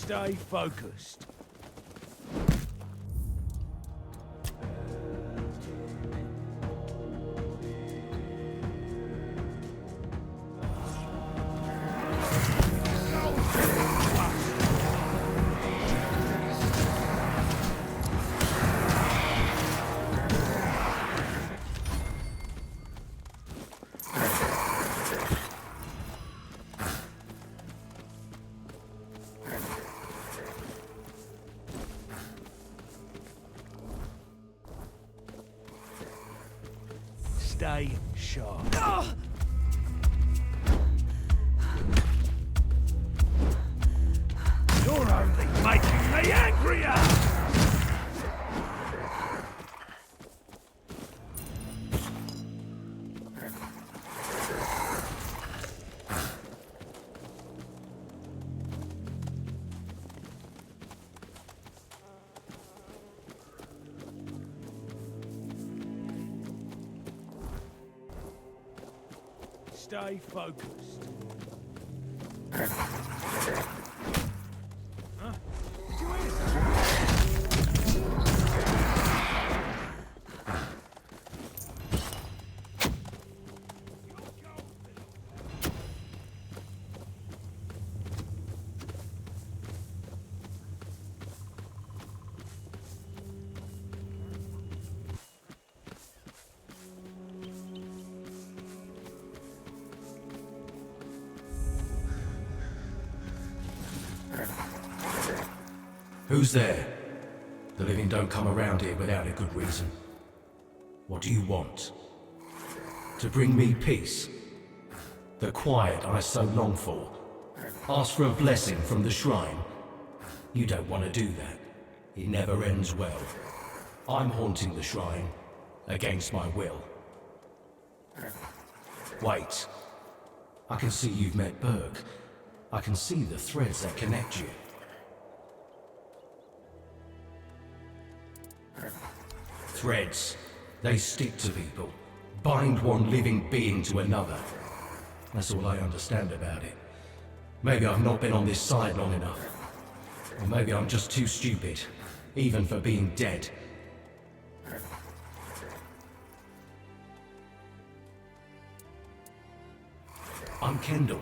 Stay focused. Stay sharp. You're only making me angrier! Stay focused. Huh? Did you hear Who's there? The living don't come around here without a good reason. What do you want? To bring me peace? The quiet I so long for? Ask for a blessing from the shrine? You don't want to do that. It never ends well. I'm haunting the shrine, against my will. Wait. I can see you've met Berg. I can see the threads that connect you. Threads. They stick to people. Bind one living being to another. That's all I understand about it. Maybe I've not been on this side long enough. Or maybe I'm just too stupid, even for being dead. I'm Kendall.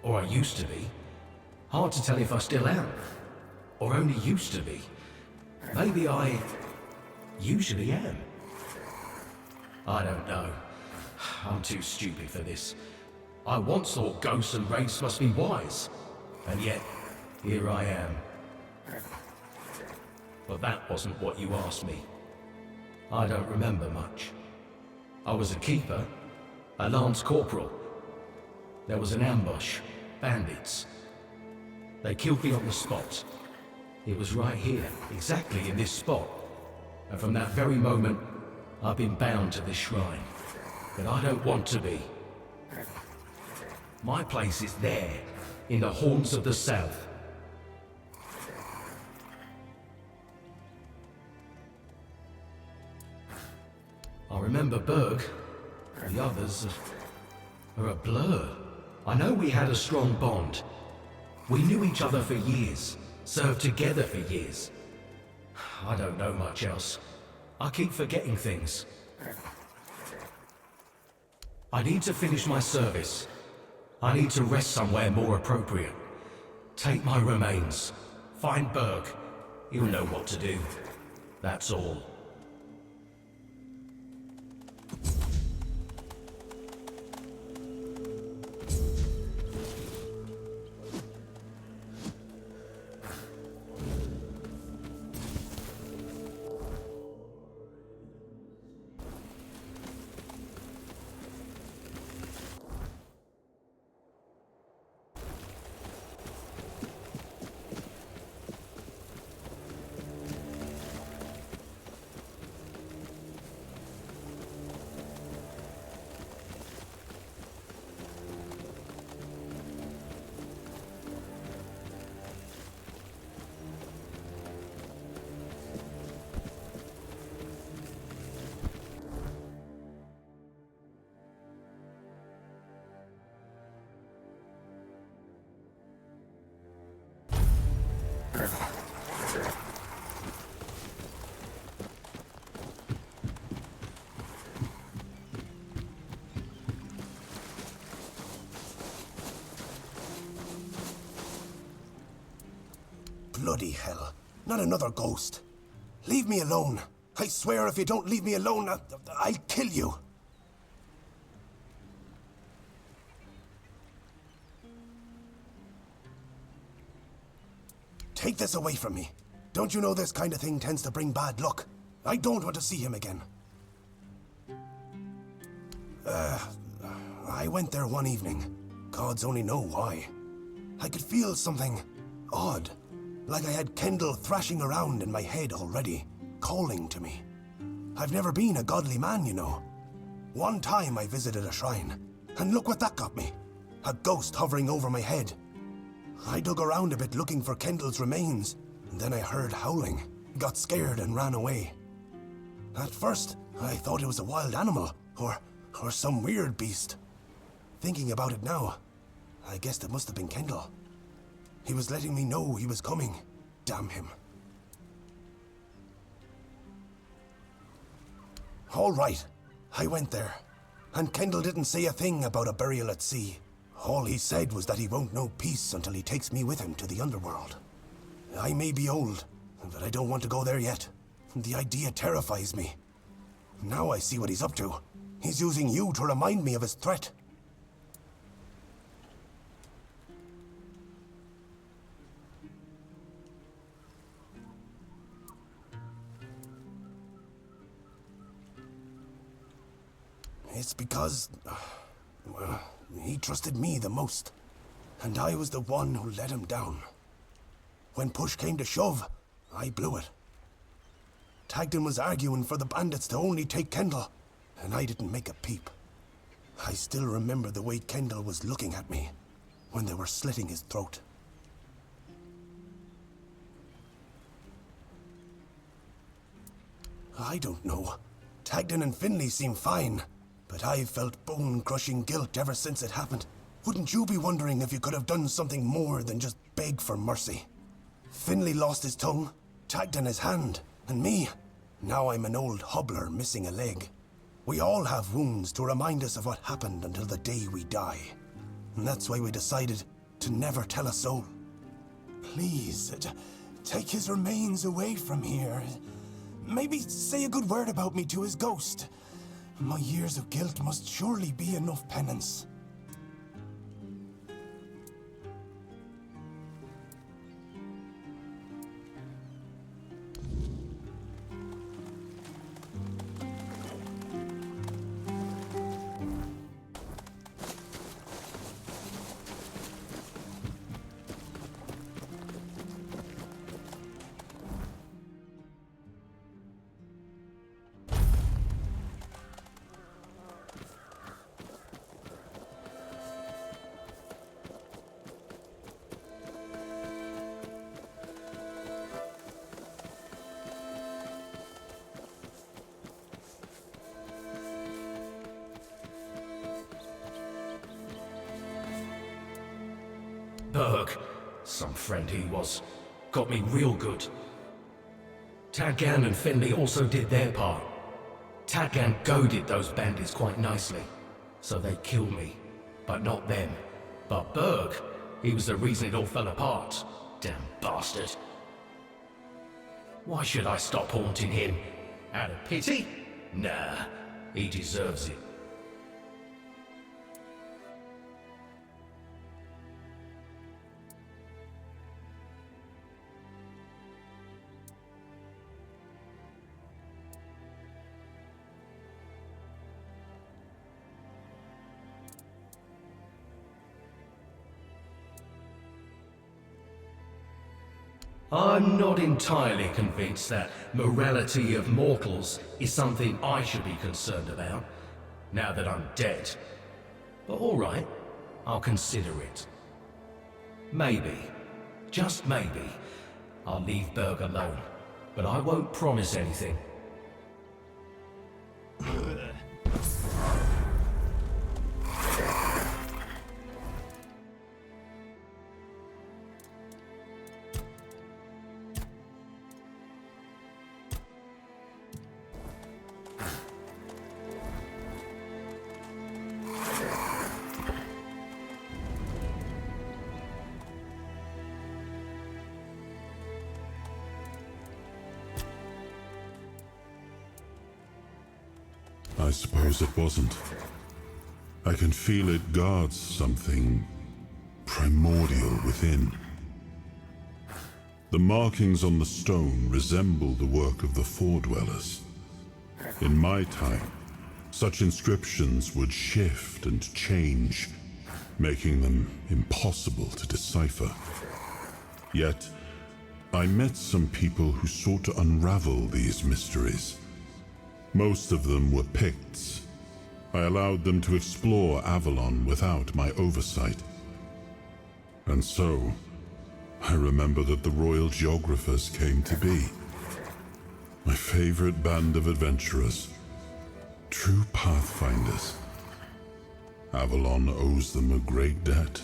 Or I used to be. Hard to tell if I still am. Or only used to be. Maybe I usually am. I don't know. I'm too stupid for this. I once thought ghosts and wraiths must be wise. And yet, here I am. But that wasn't what you asked me. I don't remember much. I was a keeper, a lance corporal. There was an ambush, bandits. They killed me on the spot. It was right here, exactly in this spot. And from that very moment, I've been bound to this shrine. But I don't want to be. My place is there, in the haunts of the south. I remember Berg. The others are a blur. I know we had a strong bond. We knew each other for years, served together for years. I don't know much else. I keep forgetting things. I need to finish my service. I need to rest somewhere more appropriate. Take my remains. Find Berg. He'll know what to do. That's all. Bloody hell. Not another ghost. Leave me alone. I swear if you don't leave me alone, I'll kill you. Take this away from me. Don't you know this kind of thing tends to bring bad luck? I don't want to see him again. I went there one evening. Gods only know why. I could feel something odd. Like I had Kendall thrashing around in my head already, calling to me. I've never been a godly man, you know. One time I visited a shrine, and look what that got me. A ghost hovering over my head. I dug around a bit looking for Kendall's remains, and then I heard howling, got scared and ran away. At first, I thought it was a wild animal, or some weird beast. Thinking about it now, I guessed it must have been Kendall. He was letting me know he was coming. Damn him. All right, I went there, and Kendall didn't say a thing about a burial at sea. All he said was that he won't know peace until he takes me with him to the underworld. I may be old, but I don't want to go there yet. The idea terrifies me. Now I see what he's up to. He's using you to remind me of his threat. It's because, well, he trusted me the most, and I was the one who let him down. When push came to shove, I blew it. Tagden was arguing for the bandits to only take Kendall, and I didn't make a peep. I still remember the way Kendall was looking at me when they were slitting his throat. I don't know. Tagden and Finley seem fine, but I've felt bone-crushing guilt ever since it happened. Wouldn't you be wondering if you could have done something more than just beg for mercy? Finley lost his tongue, Tagden his hand, and me. Now I'm an old hobbler missing a leg. We all have wounds to remind us of what happened until the day we die. And that's why we decided to never tell a soul. Please, take his remains away from here. Maybe say a good word about me to his ghost. My years of guilt must surely be enough penance. Berg, some friend he was, got me real good. Taggan and Finley also did their part. Taggan goaded those bandits quite nicely, so they killed me, but not them. But Berg, he was the reason it all fell apart. Damn bastard. Why should I stop haunting him? Out of pity? Nah, he deserves it. I'm not entirely convinced that morality of mortals is something I should be concerned about, now that I'm dead. But alright, I'll consider it. Maybe, just maybe, I'll leave Berg alone, but I won't promise anything. I suppose it wasn't. I can feel it guards something primordial within. The markings on the stone resemble the work of the Fore-dwellers. In my time, such inscriptions would shift and change, making them impossible to decipher. Yet, I met some people who sought to unravel these mysteries. Most of them were Picts. I allowed them to explore Avalon without my oversight. And so, I remember that the royal geographers came to be. My favorite band of adventurers. True pathfinders. Avalon owes them a great debt.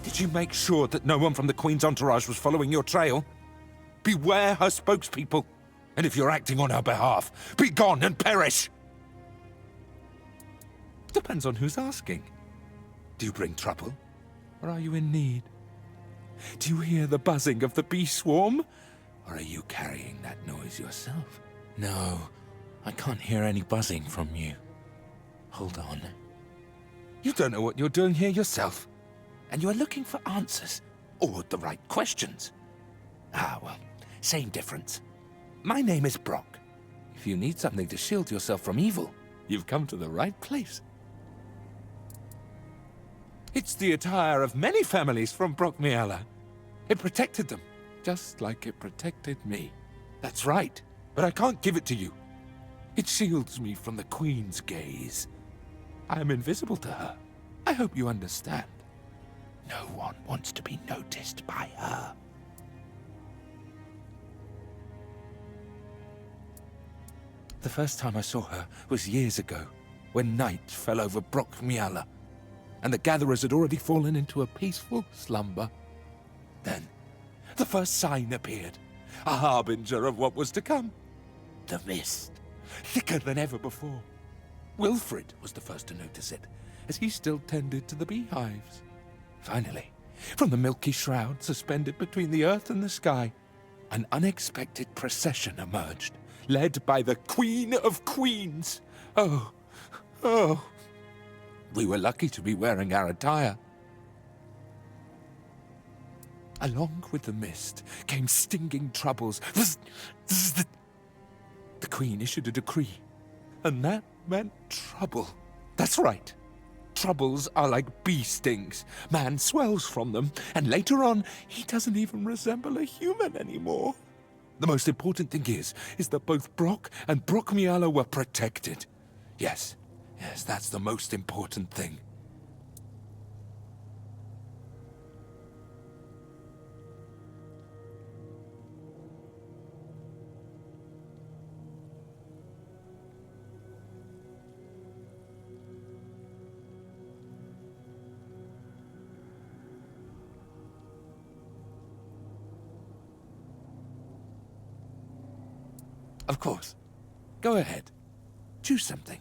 Did you make sure that no one from the Queen's entourage was following your trail? Beware her spokespeople. And if you're acting on her behalf, be gone and perish! Depends on who's asking. Do you bring trouble? Or are you in need? Do you hear the buzzing of the bee swarm? Or are you carrying that noise yourself? No, I can't hear any buzzing from you. Hold on. You don't know what you're doing here yourself. And you are looking for answers, or the right questions. Ah, well, same difference. My name is Brock. If you need something to shield yourself from evil, you've come to the right place. It's the attire of many families from Brockmiella. It protected them, just like it protected me. That's right, but I can't give it to you. It shields me from the Queen's gaze. I am invisible to her. I hope you understand. No one wants to be noticed by her. The first time I saw her was years ago, when night fell over Brockmiella, and the gatherers had already fallen into a peaceful slumber. Then, the first sign appeared, a harbinger of what was to come. The mist, thicker than ever before. Wilfred was the first to notice it, as he still tended to the beehives. Finally, from the milky shroud suspended between the earth and the sky, an unexpected procession emerged, led by the Queen of Queens. Oh. We were lucky to be wearing our attire. Along with the mist came stinging troubles. The Queen issued a decree, and that meant trouble. That's right. Troubles are like bee stings. Man swells from them, and later on, he doesn't even resemble a human anymore. The most important thing is that both Brock and Brockmiella were protected. Yes, that's the most important thing. Of course. Go ahead. Choose something.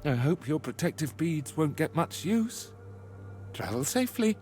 I hope your protective beads won't get much use. Travel safely.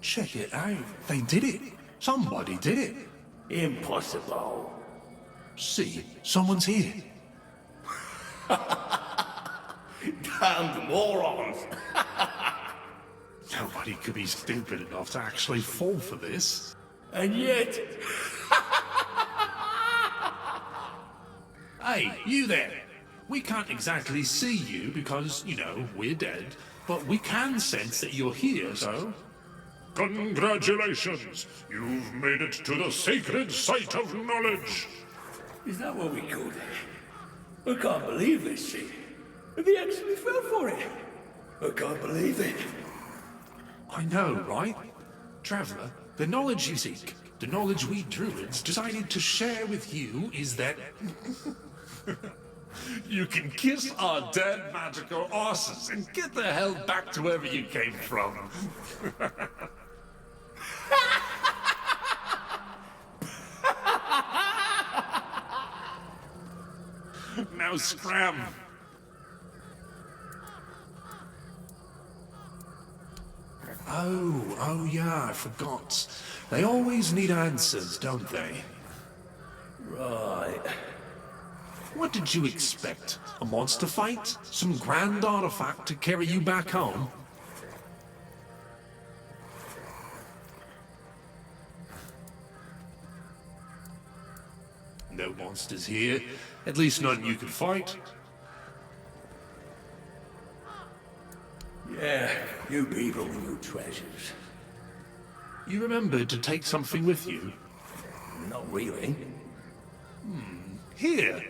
Check it out. They did it. Somebody did it. Impossible. See, someone's here. Damned morons. Nobody could be stupid enough to actually fall for this. And yet... Hey, you there. We can't exactly see you because, you know, we're dead, but we can sense that you're here, so... Congratulations! You've made it to the sacred site of knowledge! Is that what we call it? I can't believe this shit. They actually fell for it. I can't believe it. I know, right? Traveller, the knowledge you seek, the knowledge we druids decided to share with you is that... you can kiss our dead magical asses and get the hell back to wherever you came from. Now scram! Oh yeah, I forgot. They always need answers, don't they? Right. What did you expect? A monster fight? Some grand artifact to carry you back home? No monsters here. At least none you could fight. Yeah, you people and your treasures. You remembered to take something with you? Not really. Here.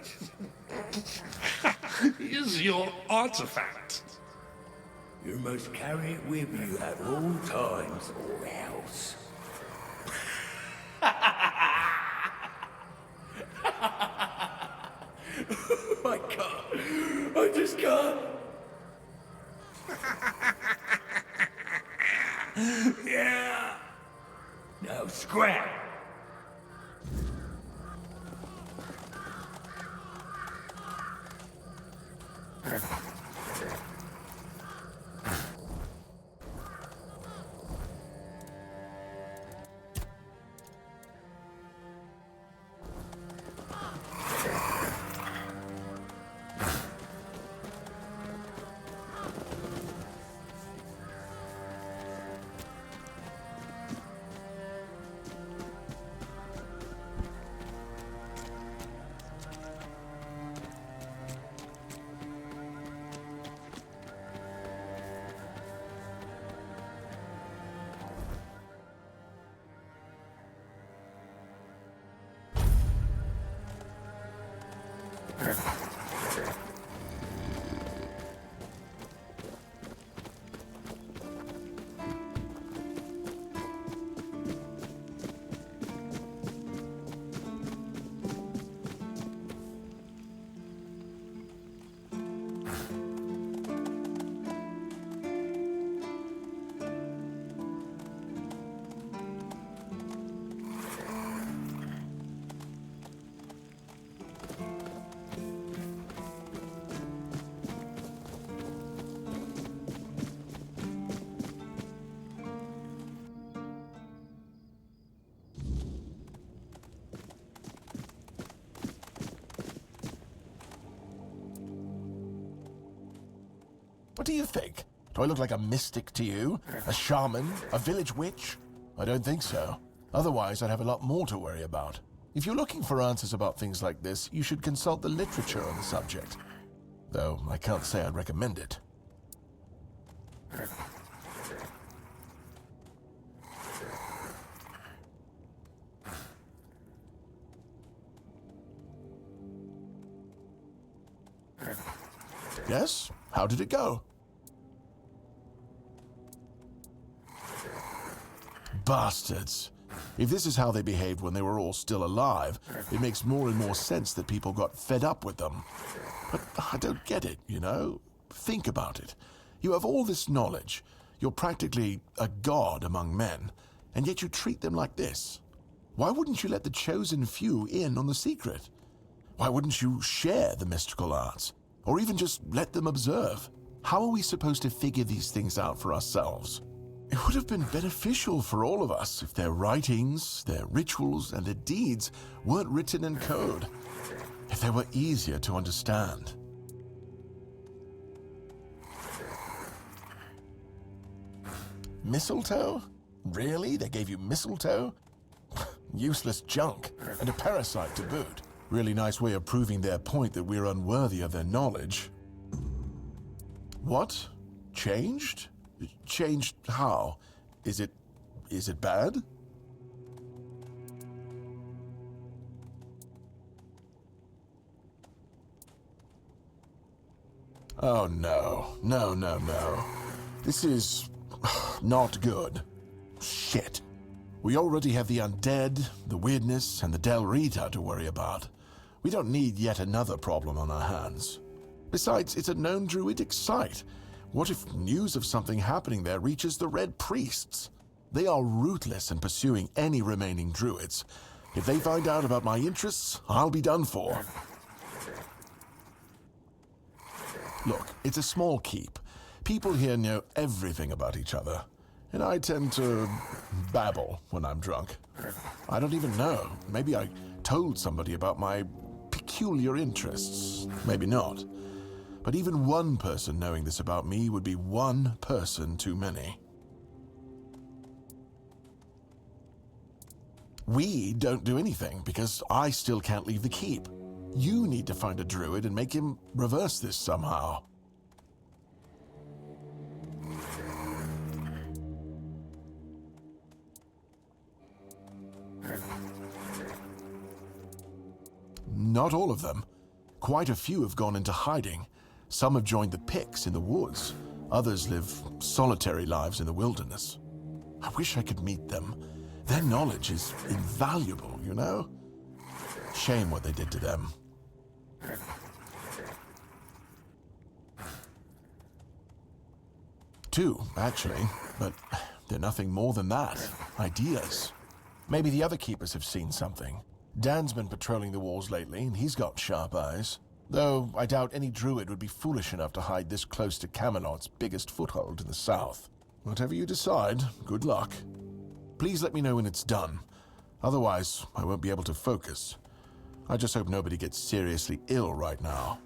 Here's your artifact. You must carry it with you at all times or else. I can't. I just can't. Yeah. Now scrap. What do you think? Do I look like a mystic to you? A shaman? A village witch? I don't think so. Otherwise, I'd have a lot more to worry about. If you're looking for answers about things like this, you should consult the literature on the subject. Though, I can't say I'd recommend it. Yes? How did it go? Bastards. If this is how they behaved when they were all still alive, it makes more and more sense that people got fed up with them. But I don't get it, you know? Think about it. You have all this knowledge. You're practically a god among men, and yet you treat them like this. Why wouldn't you let the chosen few in on the secret? Why wouldn't you share the mystical arts? Or even just let them observe? How are we supposed to figure these things out for ourselves? It would have been beneficial for all of us if their writings, their rituals, and their deeds weren't written in code. If they were easier to understand. Mistletoe? Really? They gave you mistletoe? Useless junk, and a parasite to boot. Really nice way of proving their point that we're unworthy of their knowledge. What? Changed? Changed how? Is it bad? Oh no. No. This is not good. Shit. We already have the undead, the weirdness, and the Del Rita to worry about. We don't need yet another problem on our hands. Besides, it's a known druidic site. What if news of something happening there reaches the Red Priests? They are ruthless in pursuing any remaining druids. If they find out about my interests, I'll be done for. Look, it's a small keep. People here know everything about each other. And I tend to babble when I'm drunk. I don't even know. Maybe I told somebody about my peculiar interests. Maybe not. But even one person knowing this about me would be one person too many. We don't do anything because I still can't leave the keep. You need to find a druid and make him reverse this somehow. Not all of them. Quite a few have gone into hiding. Some have joined the Picts in the woods. Others live solitary lives in the wilderness. I wish I could meet them. Their knowledge is invaluable, you know? Shame what they did to them. Two, actually, but they're nothing more than that. Ideas. Maybe the other keepers have seen something. Dan's been patrolling the walls lately, and he's got sharp eyes. Though I doubt any druid would be foolish enough to hide this close to Camelot's biggest foothold in the south. Whatever you decide, good luck. Please let me know when it's done. Otherwise, I won't be able to focus. I just hope nobody gets seriously ill right now.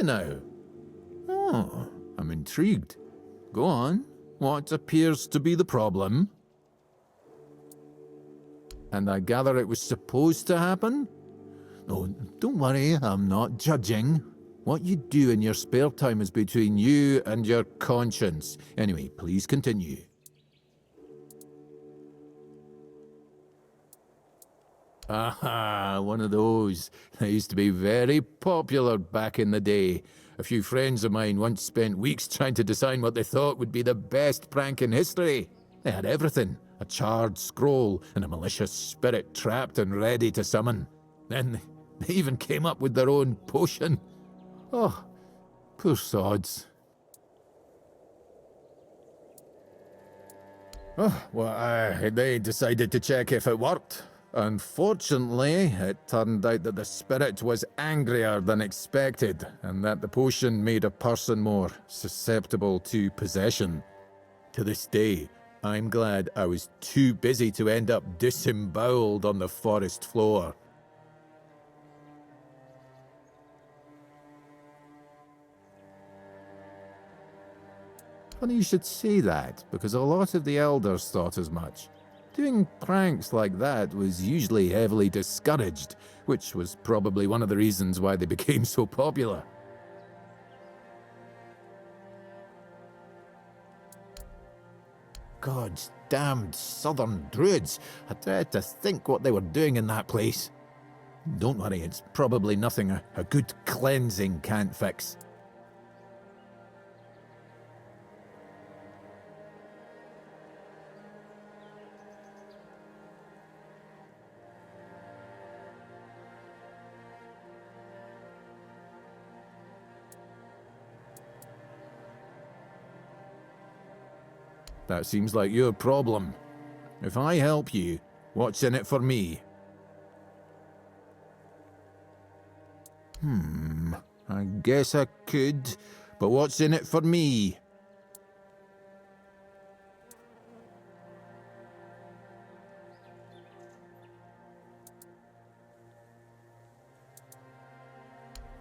now? Oh, I'm intrigued. Go on. What appears to be the problem? And I gather it was supposed to happen? Oh, don't worry, I'm not judging. What you do in your spare time is between you and your conscience. Anyway, please continue. Aha, one of those. They used to be very popular back in the day. A few friends of mine once spent weeks trying to design what they thought would be the best prank in history. They had everything. A charred scroll and a malicious spirit trapped and ready to summon. Then they even came up with their own potion. Oh, poor sods. Oh, well, they decided to check if it worked. Unfortunately, it turned out that the spirit was angrier than expected, and that the potion made a person more susceptible to possession. To this day, I'm glad I was too busy to end up disemboweled on the forest floor. Funny you should say that, because a lot of the elders thought as much. Doing pranks like that was usually heavily discouraged, which was probably one of the reasons why they became so popular. God's damned southern druids! I dread to think what they were doing in that place. Don't worry, it's probably nothing a good cleansing can't fix. That seems like your problem. If I help you, what's in it for me? I guess I could, but what's in it for me?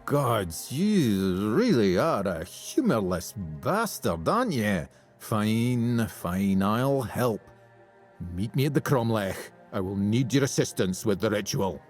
Gods, you really are a humorless bastard, aren't you? Fine, fine, I'll help. Meet me at the Cromlech. I will need your assistance with the ritual.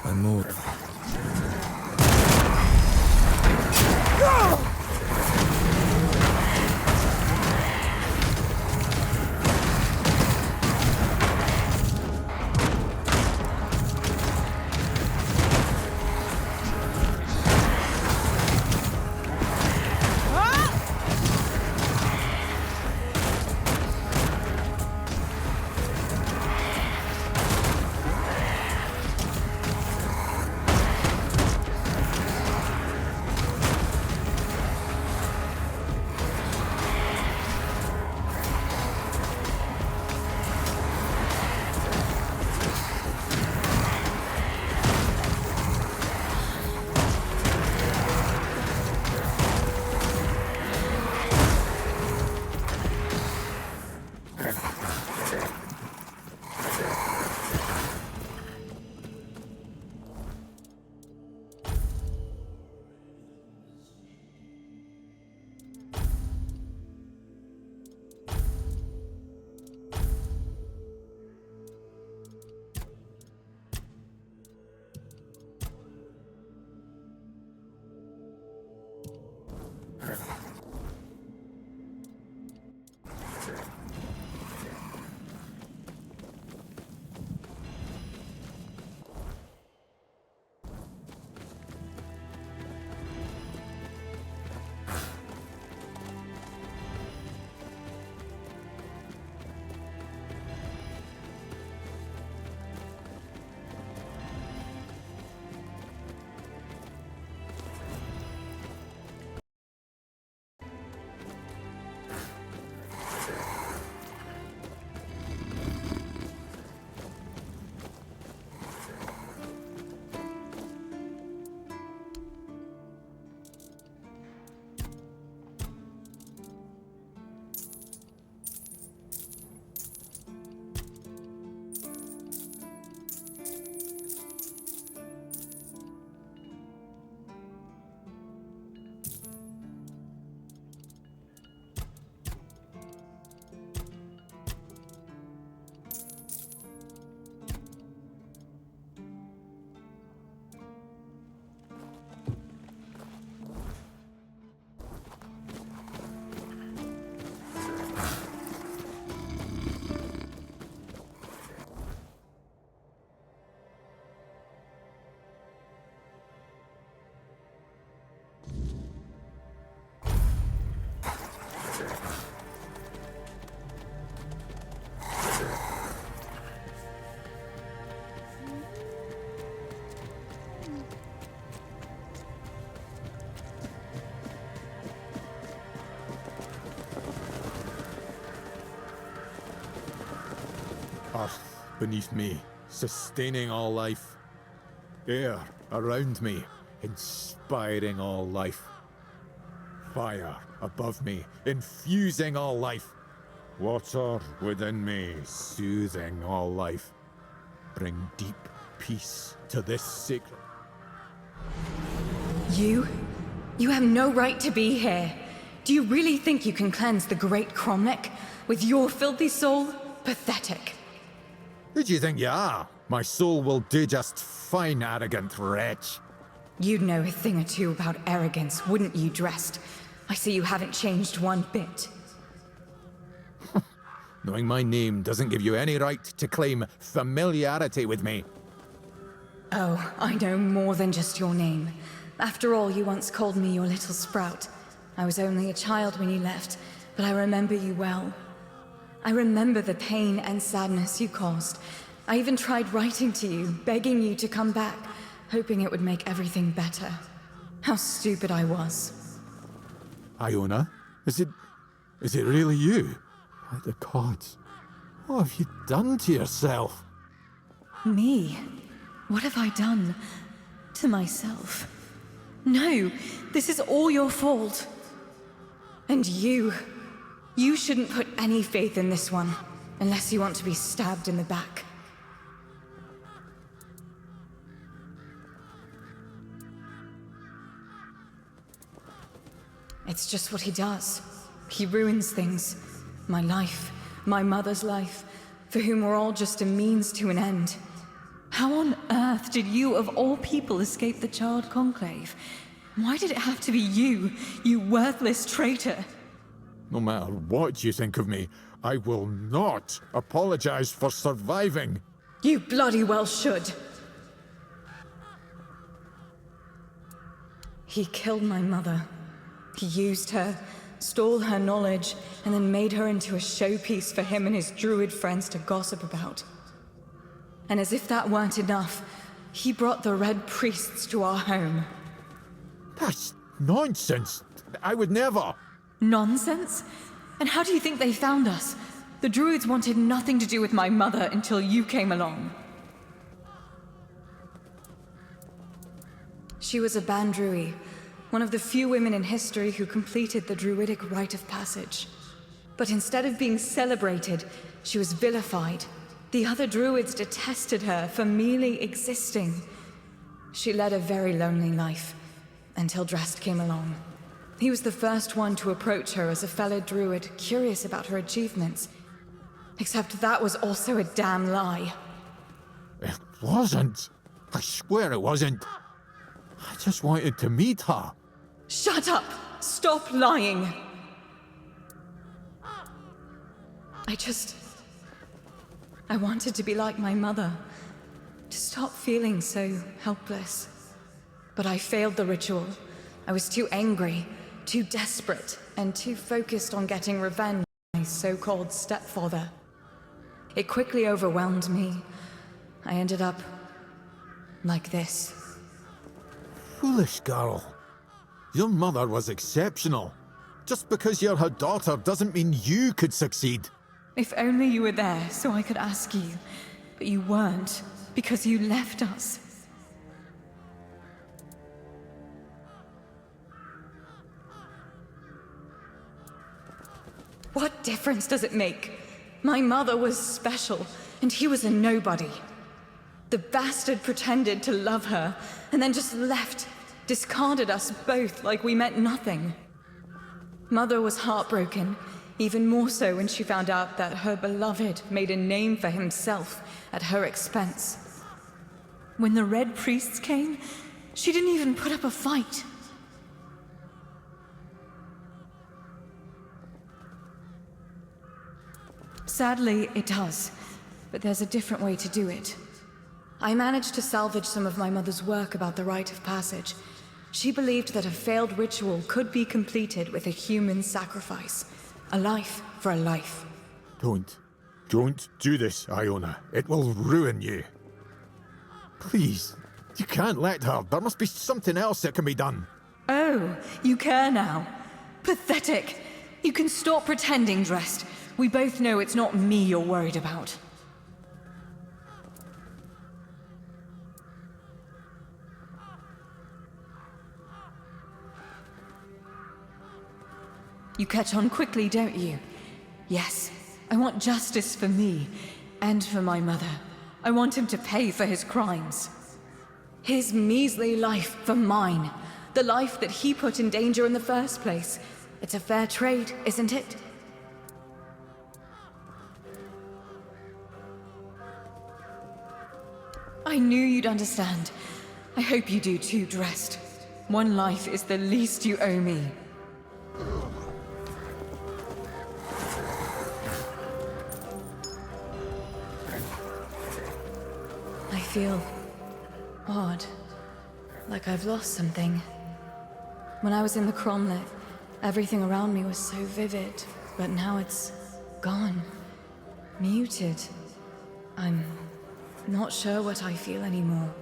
I'm more. Earth beneath me, sustaining all life. Air around me, inspiring all life. Fire above me, infusing all life. Water within me, soothing all life. Bring deep peace to this sacred... You? You have no right to be here. Do you really think you can cleanse the great Cromlech with your filthy soul? Pathetic. Who do you think you are? My soul will do just fine, arrogant wretch. You'd know a thing or two about arrogance, wouldn't you, Dressed? I see you haven't changed one bit. Knowing my name doesn't give you any right to claim familiarity with me. Oh, I know more than just your name. After all, you once called me your little sprout. I was only a child when you left, but I remember you well. I remember the pain and sadness you caused. I even tried writing to you, begging you to come back, hoping it would make everything better. How stupid I was. Iona, is it really you? By the gods, what have you done to yourself? Me? What have I done? To myself? No, this is all your fault. And you shouldn't put any faith in this one, unless you want to be stabbed in the back. It's just what he does. He ruins things. My life, my mother's life, for whom we're all just a means to an end. How on earth did you, of all people, escape the Child Conclave? Why did it have to be you, you worthless traitor? No matter what you think of me, I will not apologize for surviving. You bloody well should. He killed my mother. He used her, stole her knowledge, and then made her into a showpiece for him and his druid friends to gossip about. And as if that weren't enough, he brought the Red Priests to our home. That's nonsense. I would never. Nonsense? And how do you think they found us? The druids wanted nothing to do with my mother until you came along. She was a Bandrui, one of the few women in history who completed the druidic rite of passage. But instead of being celebrated, she was vilified. The other druids detested her for merely existing. She led a very lonely life, until Drast came along. He was the first one to approach her as a fellow druid, curious about her achievements. Except that was also a damn lie. It wasn't. I swear it wasn't. I just wanted to meet her. Shut up! Stop lying! I wanted to be like my mother. To stop feeling so helpless. But I failed the ritual. I was too angry, too desperate, and too focused on getting revenge on my so-called stepfather. It quickly overwhelmed me. I ended up like this. Foolish girl. Your mother was exceptional. Just because you're her daughter doesn't mean you could succeed. If only you were there so I could ask you. But you weren't, because you left us. What difference does it make? My mother was special, and he was a nobody. The bastard pretended to love her, and then just left, discarded us both like we meant nothing. Mother was heartbroken, even more so when she found out that her beloved made a name for himself at her expense. When the Red Priests came, she didn't even put up a fight. Sadly, it does, but there's a different way to do it. I managed to salvage some of my mother's work about the rite of passage. She believed that a failed ritual could be completed with a human sacrifice. A life for a life. Don't do this, Iona. It will ruin you. Please, you can't let her. There must be something else that can be done. Oh, you care now? Pathetic. You can stop pretending, Drast. We both know it's not me you're worried about. You catch on quickly, don't you? Yes, I want justice for me, and for my mother. I want him to pay for his crimes. His measly life for mine. The life that he put in danger in the first place. It's a fair trade, isn't it? I knew you'd understand. I hope you do too, Drast. One life is the least you owe me. I feel odd, like I've lost something. When I was in the Cromlech, everything around me was so vivid, but now it's gone, muted. I'm not sure what I feel anymore.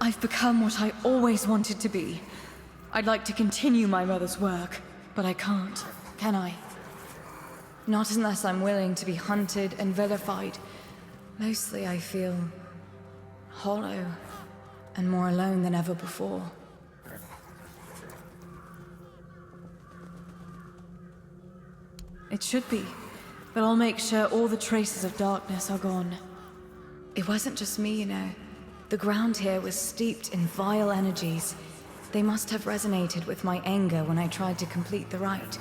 I've become what I always wanted to be. I'd like to continue my mother's work, but I can't, can I? Not unless I'm willing to be hunted and vilified. Mostly I feel hollow and more alone than ever before. It should be, but I'll make sure all the traces of darkness are gone. It wasn't just me, you know. The ground here was steeped in vile energies. They must have resonated with my anger when I tried to complete the rite.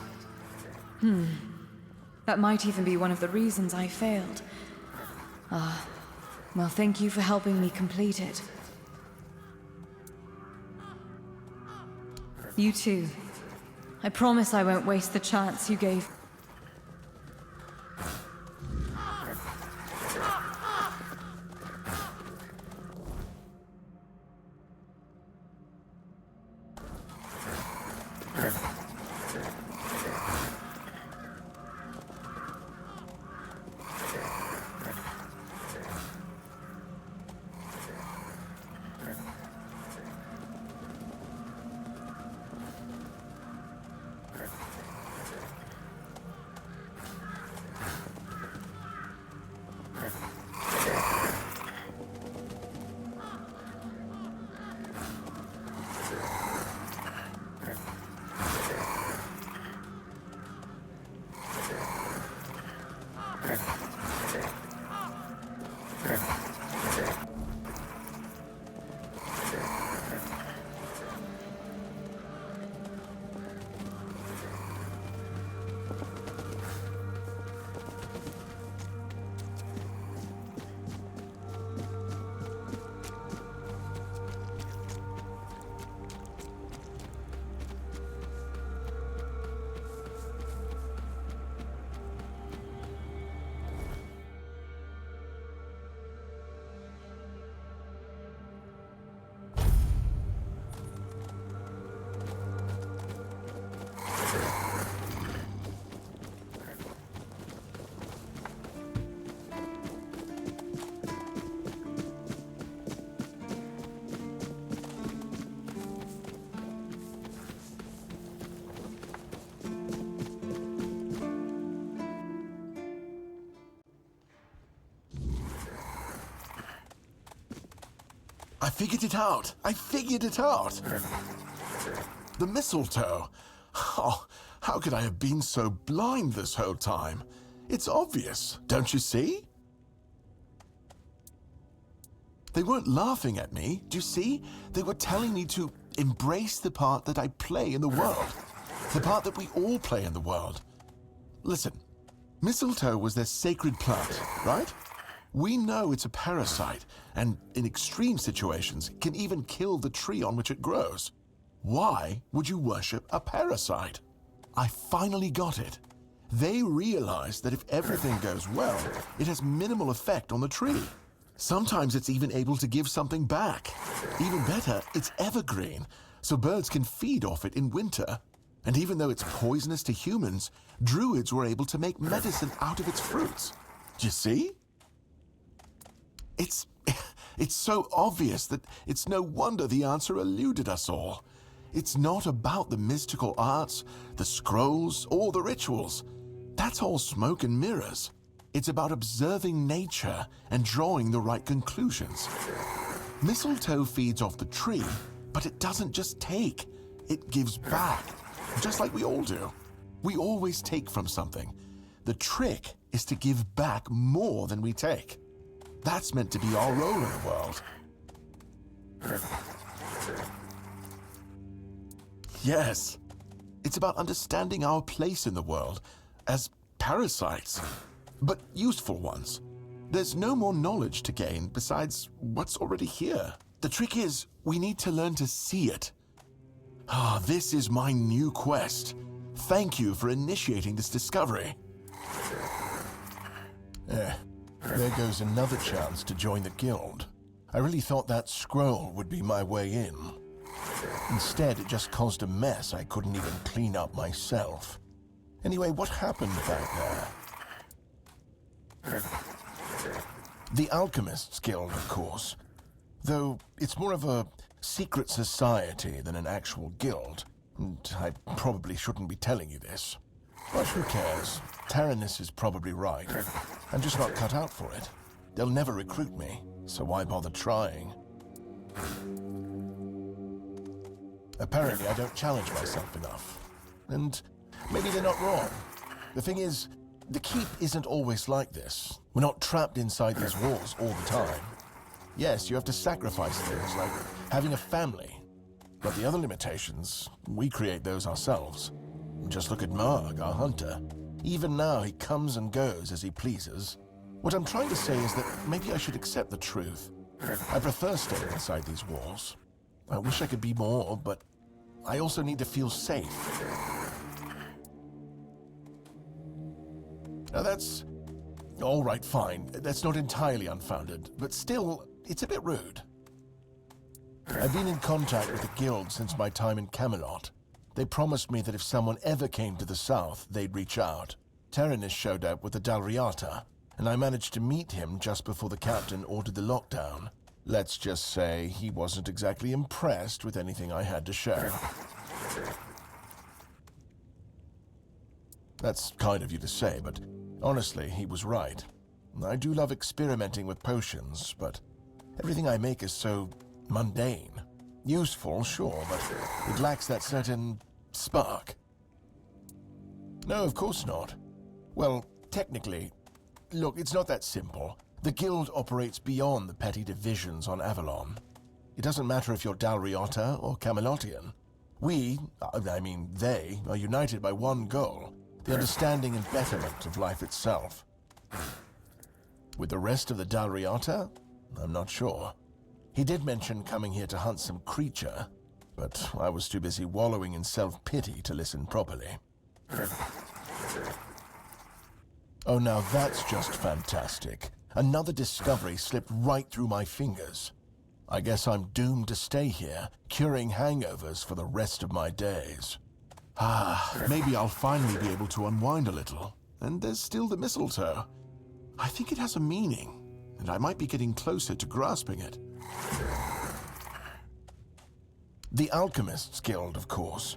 That might even be one of the reasons I failed. Well, thank you for helping me complete it. You too. I promise I won't waste the chance you gave. I figured it out! I figured it out! The mistletoe! Oh, how could I have been so blind this whole time? It's obvious, don't you see? They weren't laughing at me, do you see? They were telling me to embrace the part that I play in the world. The part that we all play in the world. Listen, mistletoe was their sacred plant, right? We know it's a parasite, and in extreme situations, can even kill the tree on which it grows. Why would you worship a parasite? I finally got it. They realized that if everything goes well, it has minimal effect on the tree. Sometimes it's even able to give something back. Even better, it's evergreen, so birds can feed off it in winter. And even though it's poisonous to humans, druids were able to make medicine out of its fruits. Do you see? It's so obvious that it's no wonder the answer eluded us all. It's not about the mystical arts, the scrolls, or the rituals. That's all smoke and mirrors. It's about observing nature and drawing the right conclusions. Mistletoe feeds off the tree, but it doesn't just take. It gives back, just like we all do. We always take from something. The trick is to give back more than we take. That's meant to be our role in the world. Yes, it's about understanding our place in the world as parasites, but useful ones. There's no more knowledge to gain besides what's already here. The trick is, we need to learn to see it. This is my new quest. Thank you for initiating this discovery. There goes another chance to join the guild. I really thought that scroll would be my way in. Instead, it just caused a mess I couldn't even clean up myself. Anyway, what happened back there? The Alchemists Guild, of course. Though it's more of a secret society than an actual guild. And I probably shouldn't be telling you this. But who cares? Taranis is probably right. I'm just not cut out for it. They'll never recruit me, so why bother trying? Apparently, I don't challenge myself enough. And maybe they're not wrong. The thing is, the keep isn't always like this. We're not trapped inside these walls all the time. Yes, you have to sacrifice things like having a family. But the other limitations, we create those ourselves. Just look at Marg, our hunter. Even now, he comes and goes as he pleases. What I'm trying to say is that maybe I should accept the truth. I prefer staying inside these walls. I wish I could be more, but I also need to feel safe. Now that's... all right, fine. That's not entirely unfounded, but still, it's a bit rude. I've been in contact with the guild since my time in Camelot. They promised me that if someone ever came to the south, they'd reach out. Terenis showed up with the Dalriata, and I managed to meet him just before the captain ordered the lockdown. Let's just say he wasn't exactly impressed with anything I had to share. That's kind of you to say, but honestly, he was right. I do love experimenting with potions, but everything I make is so mundane. Useful, sure, but it lacks that certain spark. No, of course not. Well, technically, look, it's not that simple. The guild operates beyond the petty divisions on Avalon. It doesn't matter if you're Dalriata or Camelotian. We, I mean they, are united by one goal, the understanding and betterment of life itself. With the rest of the Dalriata, I'm not sure. He did mention coming here to hunt some creature, but I was too busy wallowing in self-pity to listen properly. Oh, now that's just fantastic. Another discovery slipped right through my fingers. I guess I'm doomed to stay here, curing hangovers for the rest of my days. Maybe I'll finally be able to unwind a little. And there's still the mistletoe. I think it has a meaning, and I might be getting closer to grasping it. The Alchemists Guild, of course.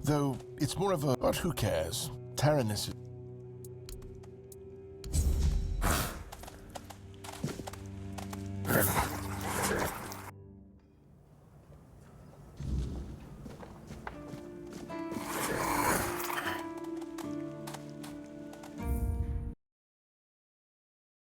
Though it's more of a... but who cares? Terenis is...